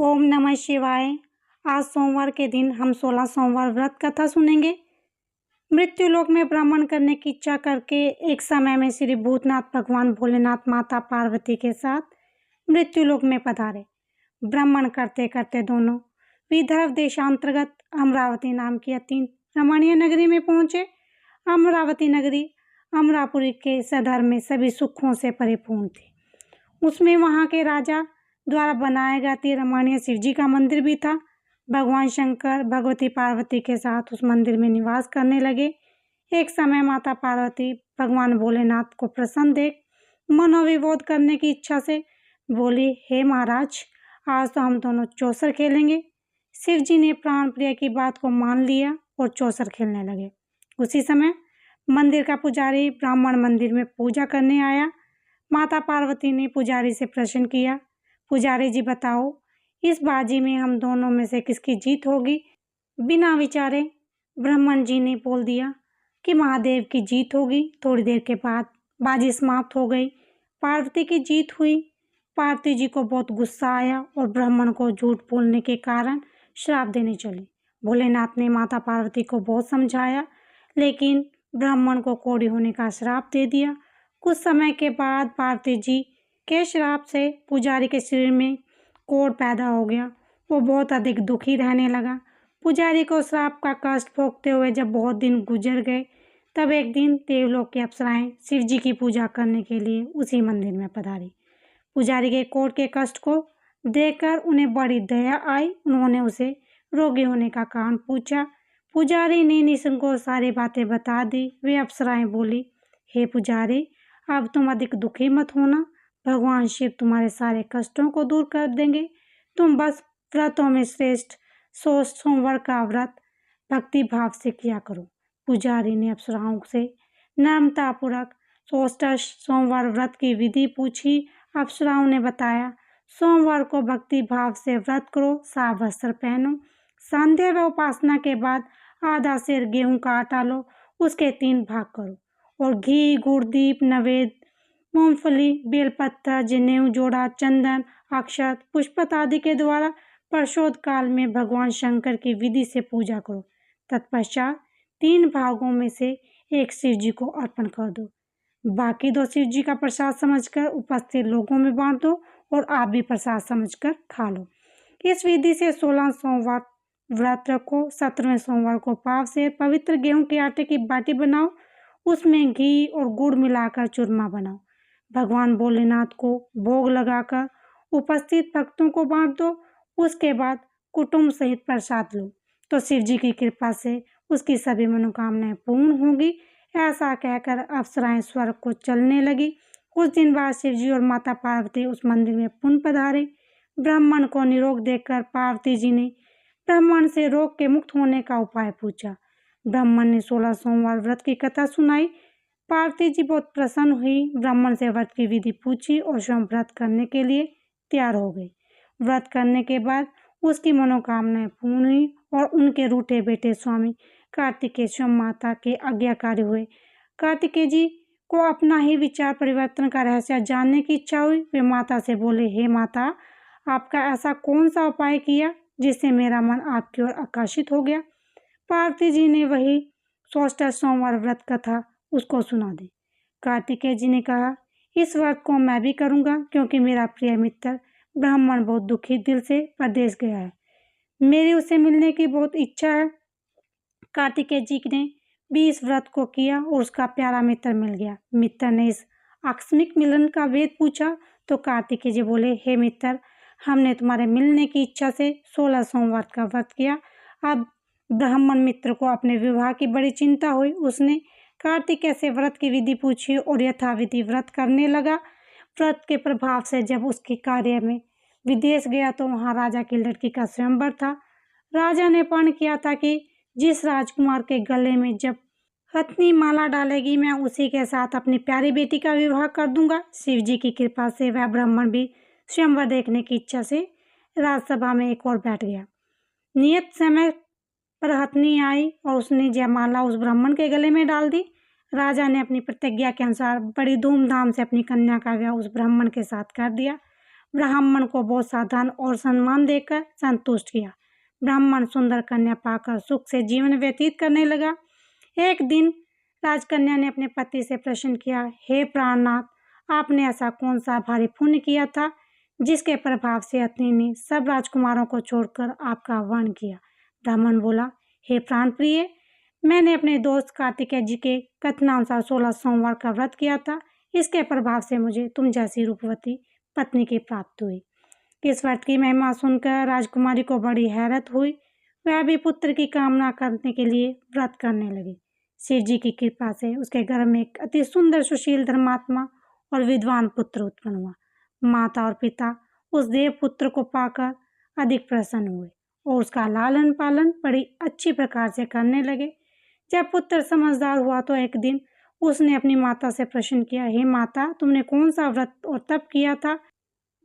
ओम नमः शिवाय। आज सोमवार के दिन हम 16 सोमवार व्रत कथा सुनेंगे। मृत्यु लोक में भ्रमण करने की इच्छा करके एक समय में श्री भूतनाथ भगवान भोलेनाथ माता पार्वती के साथ मृत्यु लोक में पधारे। भ्रमण करते करते दोनों विदर्भ देशांतर्गत अमरावती नाम की अति रमणीय नगरी में पहुंचे। अमरावती नगरी अमरापुरी के सदर में सभी सुखों से परिपूर्ण थी। उसमें वहां के राजा द्वारा बनाया गया अति रमणीय शिव जी का मंदिर भी था। भगवान शंकर भगवती पार्वती के साथ उस मंदिर में निवास करने लगे। एक समय माता पार्वती भगवान भोलेनाथ को प्रसन्न देख मनोविभोध करने की इच्छा से बोली, हे महाराज, आज तो हम दोनों चौसर खेलेंगे। शिव जी ने प्राण प्रिय की बात को मान लिया और चौसर खेलने लगे। उसी समय मंदिर का पुजारी ब्राह्मण मंदिर में पूजा करने आया। माता पार्वती ने पुजारी से प्रश्न किया, पुजारी जी बताओ, इस बाजी में हम दोनों में से किसकी जीत होगी? बिना विचारे ब्राह्मण जी ने बोल दिया कि महादेव की जीत होगी। थोड़ी देर के बाद बाजी समाप्त हो गई। पार्वती की जीत हुई। पार्वती जी को बहुत गुस्सा आया और ब्राह्मण को झूठ बोलने के कारण श्राप देने चली। भोलेनाथ ने माता पार्वती को बहुत समझाया, लेकिन ब्राह्मण को कोढ़ी होने का श्राप दे दिया। कुछ समय के बाद पार्वती जी के श्राप से पुजारी के शरीर में कोढ़ पैदा हो गया। वो बहुत अधिक दुखी रहने लगा। पुजारी को श्राप का कष्ट भोगते हुए जब बहुत दिन गुजर गए, तब एक दिन देवलोक की अप्सराएं शिव जी की पूजा करने के लिए उसी मंदिर में पधारी। पुजारी के कोढ़ के कष्ट को देखकर उन्हें बड़ी दया आई। उन्होंने उसे रोगी होने का कारण पूछा। पुजारी ने निसंकोच सारी बातें बता दी। वे अप्सराएं बोली, हे पुजारी, अब तुम अधिक दुखी मत होना। भगवान शिव तुम्हारे सारे कष्टों को दूर कर देंगे। तुम बस व्रतों में श्रेष्ठ सोमवार का व्रत भक्ति भाव से किया करो। पुजारी ने अप्सराओं से नम्रतापूर्वक षोडश सोमवार व्रत की विधि पूछी। अप्सराओं ने बताया, सोमवार को भक्ति भाव से व्रत करो, साफ वस्त्र पहनो, संध्या व उपासना के बाद आधा सेर गेहूं का आटा लो, उसके 3 भाग करो और घी, गुड़, दीप, नैवेद्य, मूंगफली, बेलपत्र, जनेऊ, जोड़ा, चंदन, अक्षत, पुष्पत आदि के द्वारा प्रदोष काल में भगवान शंकर की विधि से पूजा करो। तत्पश्चात 3 भागों में से एक शिव जी को अर्पण कर दो। बाकी 2 शिव जी का प्रसाद समझकर उपस्थित लोगों में बांट दो और आप भी प्रसाद समझकर खा लो। इस विधि से 16 सोमवार व्रत रखो। 17वें सोमवार को पाव से पवित्र गेहूं के आटे की बाटी बनाओ, उसमें घी और गुड़ मिलाकर चूरमा बनाओ। भगवान भोलेनाथ को भोग लगाकर उपस्थित भक्तों को बांट दो। उसके बाद कुटुंब सहित प्रसाद लो तो शिव जी की कृपा से उसकी सभी मनोकामनाएं पूर्ण होंगी। ऐसा कहकर अप्सराएं स्वर्ग को चलने लगी। कुछ दिन बाद शिव जी और माता पार्वती उस मंदिर में पुनः पधारे। ब्राह्मण को निरोग देखकर पार्वती जी ने ब्राह्मण से रोग के मुक्त होने का उपाय पूछा। ब्राह्मण ने 16 सोमवार व्रत की कथा सुनाई। पार्वती जी बहुत प्रसन्न हुई। ब्राह्मण से व्रत की विधि पूछी और स्वयं व्रत करने के लिए तैयार हो गई। व्रत करने के बाद उसकी मनोकामनाएं पूर्ण हुई और उनके रूठे बेटे स्वामी कार्तिकेय माता के आज्ञाकारी हुए। कार्तिकेय जी को अपना ही विचार परिवर्तन का रहस्य जानने की इच्छा हुई। वे माता से बोले, हे माता, आपका ऐसा कौन सा उपाय किया जिससे मेरा मन आपकी ओर आकर्षित हो गया? पार्वती जी ने वही षोडश सोमवार व्रत कथा उसको सुना दी। कार्तिकेय जी ने कहा, इस व्रत को मैं भी करूंगा, क्योंकि मेरा प्रिय मित्र ब्राह्मण बहुत दुखी दिल से परदेश गया है। मेरी उसे मिलने की बहुत इच्छा है। कार्तिकेय जी ने भी इस व्रत को किया और उसका प्यारा मित्र मिल गया। मित्र ने इस आकस्मिक मिलन का वेद पूछा तो कार्तिकेय जी बोले, हे मित्र, हमने तुम्हारे मिलने की इच्छा से 16 सोमवार का व्रत किया। अब ब्राह्मण मित्र को अपने विवाह की बड़ी चिंता हुई। उसने कार्तिकेय से व्रत की विधि पूछी और यथाविधि व्रत करने लगा। व्रत के प्रभाव से जब उसके कार्य में विदेश गया तो वहां राजा की लड़की का स्वयंवर था। राजा ने प्रण किया था कि जिस राजकुमार के गले में जब हथनी माला डालेगी, मैं उसी के साथ अपनी प्यारी बेटी का विवाह कर दूंगा। शिव जी की कृपा से वह ब्राह्मण भी स्वयंवर देखने की इच्छा से राजसभा में एक और बैठ गया। नियत समय पर हथनी आई और उसने जयमाला उस ब्राह्मण के गले में डाल दी। राजा ने अपनी प्रतिज्ञा के अनुसार बड़ी धूमधाम से अपनी कन्या का विवाह उस ब्राह्मण के साथ कर दिया। ब्राह्मण को बहुत साधन और सम्मान देकर संतुष्ट किया। ब्राह्मण सुंदर कन्या पाकर सुख से जीवन व्यतीत करने लगा। एक दिन राजकन्या ने अपने पति से प्रश्न किया, हे प्राणनाथ, आपने ऐसा कौन सा भारी पुण्य किया था जिसके प्रभाव से अत्रि ने सब राजकुमारों को छोड़कर आपका आह्वान किया। ब्राह्मण बोला, हे प्राण प्रिय, मैंने अपने दोस्त कार्तिकेय जी के कथनानुसार 16 सोमवार का व्रत किया था। इसके प्रभाव से मुझे तुम जैसी रूपवती पत्नी की प्राप्ति हुई। इस व्रत की महिमा सुनकर राजकुमारी को बड़ी हैरत हुई। वह भी पुत्र की कामना करने के लिए व्रत करने लगी। शिव जी की कृपा से उसके घर में एक अति सुंदर, सुशील, धर्मात्मा और विद्वान पुत्र उत्पन्न हुआ। माता और पिता उस देव पुत्र को पाकर अधिक प्रसन्न हुए और उसका लालन पालन बड़ी अच्छी प्रकार से करने लगे। जब पुत्र समझदार हुआ तो एक दिन उसने अपनी माता से प्रश्न किया, हे माता, तुमने कौन सा व्रत और तप किया था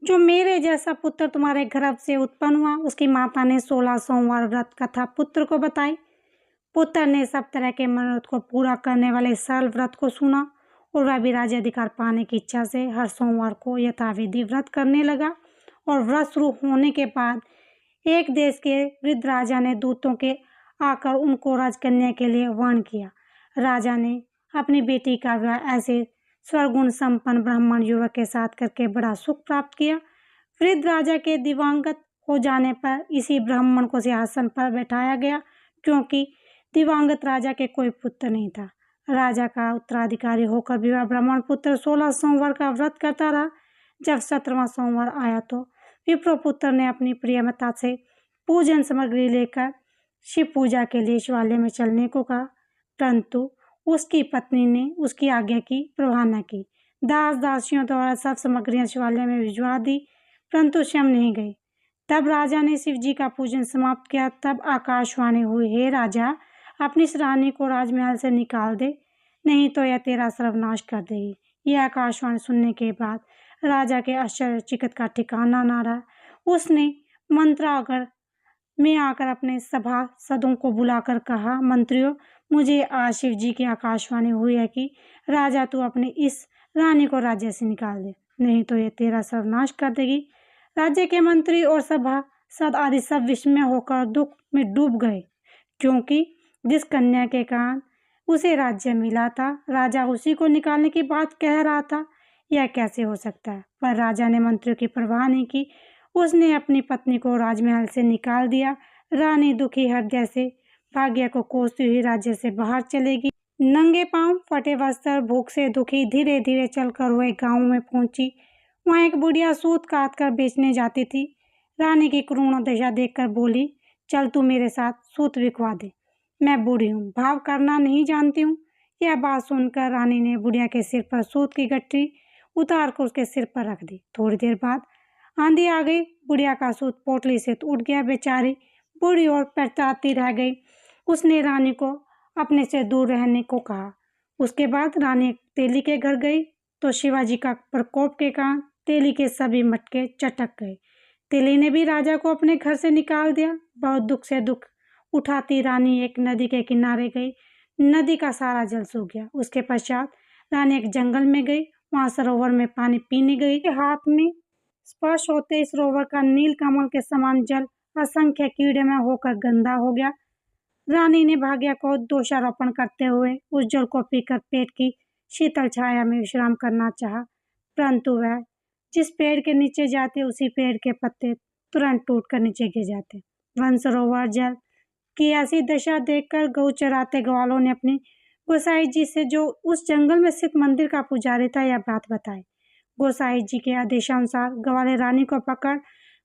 जो मेरे जैसा पुत्र तुम्हारे गर्भ से उत्पन्न हुआ? उसकी माता ने 16 सोमवार व्रत कथा पुत्र को बताई। पुत्र ने सब तरह के मनोरथ को पूरा करने वाले सरल व्रत को सुना और वह भी राज्य अधिकार पाने की इच्छा से हर सोमवार को यथाविधि व्रत करने लगा। और व्रत शुरू होने के बाद एक देश के वृद्ध राजा ने दूतों के आकर उनको राजकन्या के लिए आह्वान किया। राजा ने अपनी बेटी का विवाह ऐसे स्वरगुण संपन्न ब्राह्मण युवक के साथ करके बड़ा सुख प्राप्त किया। वृद्ध राजा के दिवंगत हो जाने पर इसी ब्राह्मण को सिंहासन पर बैठाया गया, क्योंकि दिवंगत राजा के कोई पुत्र नहीं था। राजा का उत्तराधिकारी होकर भी वह ब्राह्मण पुत्र 16 सोमवार का व्रत करता रहा। जब 17वां सोमवार आया तो विप्रपुत्र ने अपनी प्रियमता से पूजन सामग्री लेकर शिव पूजा के लिए शिवालय में चलने को कहा, परंतु उसकी पत्नी ने उसकी आज्ञा की परवाह न की। दास दासियों द्वारा सब सामग्रियां शिवालय में भिजवा दी, परंतु स्वयं नहीं गई। तब राजा ने शिव जी का पूजन समाप्त किया। तब आकाशवाणी हुई, हे राजा, अपनी इस रानी को राजमहल से निकाल दे, नहीं तो यह तेरा सर्वनाश कर देगी। यह आकाशवाणी सुनने के बाद राजा के आश्चर्यचकित का ठिकाना न रहा। उसने मंत्रागर में आकर अपने सभासदों को बुलाकर कहा, मंत्रियों, मुझे आज शिव जी की आकाशवाणी हुई है कि राजा तू अपनी इस रानी को राज्य से निकाल दे, नहीं तो ये तेरा सर्वनाश कर देगी। राज्य के मंत्री और सभासद आदि सब विस्मय होकर दुख में डूब गए, क्योंकि जिस कन्या के कारण उसे राज्य मिला था, राजा उसी को निकालने की बात कह रहा था। यह कैसे हो सकता है? पर राजा ने मंत्रियों की परवाह नहीं की। उसने अपनी पत्नी को राजमहल से निकाल दिया। रानी दुखी हृदय से भाग्य को कोसती हुई राज्य से बाहर चलेगी। नंगे पांव, फटे वस्त्र, भूख से दुखी धीरे धीरे चलकर वह गांव में पहुंची। वहां एक बुढ़िया सूत काट कर बेचने जाती थी। रानी की करुण दशा देखकर बोली, चल तू मेरे साथ सूत बिकवा दे, मैं बूढ़ी हूँ, भाव करना नहीं जानती हूँ। यह बात सुनकर रानी ने बुढ़िया के सिर पर सूत की गठरी उतार कर उसके सिर पर रख दी। थोड़ी देर बाद आंधी आ गई। बुढ़िया का सूत पोटली से उठ गया। बेचारी बूढ़ी और पछताती रह गई। उसने रानी को अपने से दूर रहने को कहा। उसके बाद रानी तेली के घर गई तो शिवाजी का प्रकोप के कारण तेली के सभी मटके चटक गए। तेली ने भी राजा को अपने घर से निकाल दिया। बहुत दुख से दुख उठाती रानी एक नदी के किनारे गई। नदी का सारा जल सूख गया। उसके पश्चात रानी एक जंगल में गई। वहां सरोवर में पानी पीने गई। हाथ में स्पर्श होते सरोवर का नील कमल के समान जल असंख्य कीड़े में होकर गंदा हो गया। रानी ने भाग्य को दोषारोपण करते हुए उस जल को पीकर पेट की शीतल छाया में विश्राम करना चाहा, परंतु वह जिस पेड़ के नीचे जाते उसी पेड़ के पत्ते तुरंत टूटकर नीचे गिर जाते। वन सरोवर जल की ऐसी दशा देखकर गौ चराते ग्वालों ने अपनी गोसाई जी से, जो उस जंगल में स्थित मंदिर का पुजारी था, यह बात बताई। गोसाई जी के आदेशानुसार ग्वाले रानी को पकड़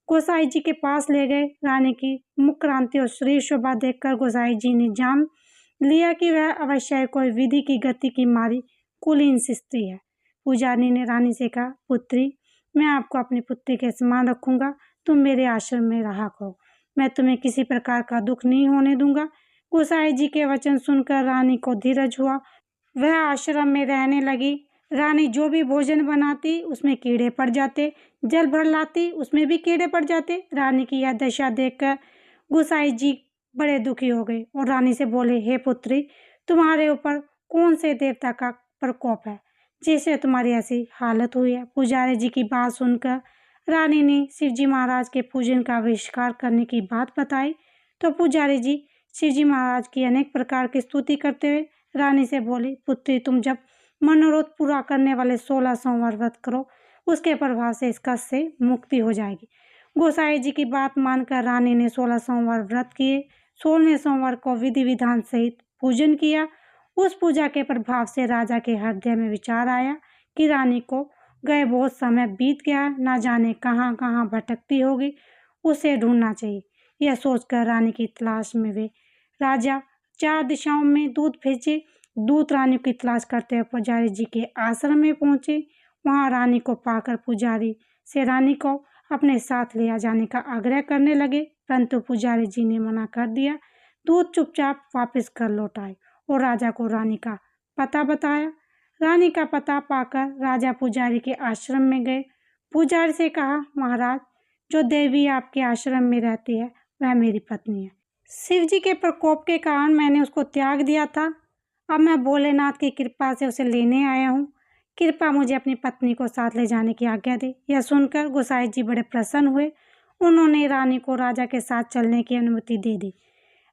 गोसाई जी के पास ले गए। रानी की मुख क्रांति और शरीर शोभा देखकर गोसाई जी ने जान लिया कि वह अवश्य कोई विधि की गति की मारी कुलीन स्त्री है। पुजारी ने रानी से कहा, पुत्री, मैं आपको अपनी पुत्री के समान रखूंगा, तुम मेरे आश्रम में रहा करो, मैं तुम्हें किसी प्रकार का दुख नहीं होने दूंगा। गोसाई जी के वचन सुनकर रानी को धीरज हुआ। वह आश्रम में रहने लगी। रानी जो भी भोजन बनाती उसमें कीड़े पड़ जाते, जल भर लाती उसमें भी कीड़े पड़ जाते। रानी की यह दशा देखकर गोसाई जी बड़े दुखी हो गए और रानी से बोले, हे पुत्री, तुम्हारे ऊपर कौन से देवता का प्रकोप है जिससे तुम्हारी ऐसी हालत हुई है? पुजारी जी की बात सुनकर रानी ने शिवजी महाराज के पूजन का आविष्कार करने की बात बताई तो पुजारी जी शिवजी महाराज की अनेक प्रकार की स्तुति करते हुए रानी से बोले, पुत्री तुम जब मनोरथ पूरा करने वाले 16 सोमवार व्रत करो उसके प्रभाव से इस कष्ट से मुक्ति हो जाएगी। गोसाई जी की बात मानकर रानी ने 16 सोमवार व्रत किए। 16वें सोमवार को विधि विधान सहित पूजन किया। उस पूजा के प्रभाव से राजा के हृदय में विचार आया कि रानी को गए बहुत समय बीत गया, ना जाने कहाँ कहाँ भटकती होगी, उसे ढूंढना चाहिए। यह सोचकर रानी की तलाश में वे राजा 4 दिशाओं में दूत भेजे। दूत रानी की तलाश करते हुए पुजारी जी के आश्रम में पहुंचे। वहां रानी को पाकर पुजारी से रानी को अपने साथ ले जाने का आग्रह करने लगे, परंतु पुजारी जी ने मना कर दिया। दूत चुपचाप वापस कर लौट आए और राजा को रानी का पता बताया। रानी का पता पाकर राजा पुजारी के आश्रम में गए। पुजारी से कहा, महाराज, जो देवी आपके आश्रम में रहती है वह मेरी पत्नी है। शिव जी के प्रकोप के कारण मैंने उसको त्याग दिया था। अब मैं भोलेनाथ की कृपा से उसे लेने आया हूँ। कृपा मुझे अपनी पत्नी को साथ ले जाने की आज्ञा दे। यह सुनकर गोसाई जी बड़े प्रसन्न हुए। उन्होंने रानी को राजा के साथ चलने की अनुमति दे दी।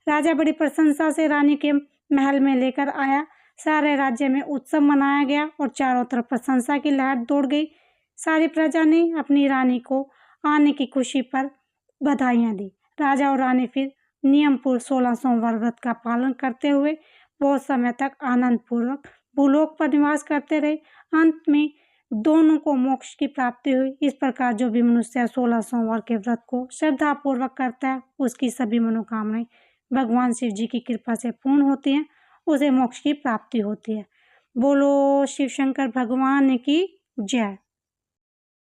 राजा बड़ी प्रशंसा से रानी के महल में लेकर आया। सारे राज्य में उत्सव मनाया गया और चारों तरफ प्रशंसा की लहर दौड़ गई। सारी प्रजा ने अपनी रानी को आने की खुशी पर बधाइयाँ दी। राजा और रानी फिर नियमपूर्वक 16 सोमवार व्रत का पालन करते हुए बहुत समय तक आनंदपूर्वक भूलोक पर निवास करते रहे। अंत में दोनों को मोक्ष की प्राप्ति हुई। इस प्रकार जो भी मनुष्य 16 सोमवार के व्रत को श्रद्धापूर्वक करता है उसकी सभी मनोकामनाएं भगवान शिव जी की कृपा से पूर्ण होती हैं, उसे मोक्ष की प्राप्ति होती है। बोलो शिव शंकर भगवान की जय।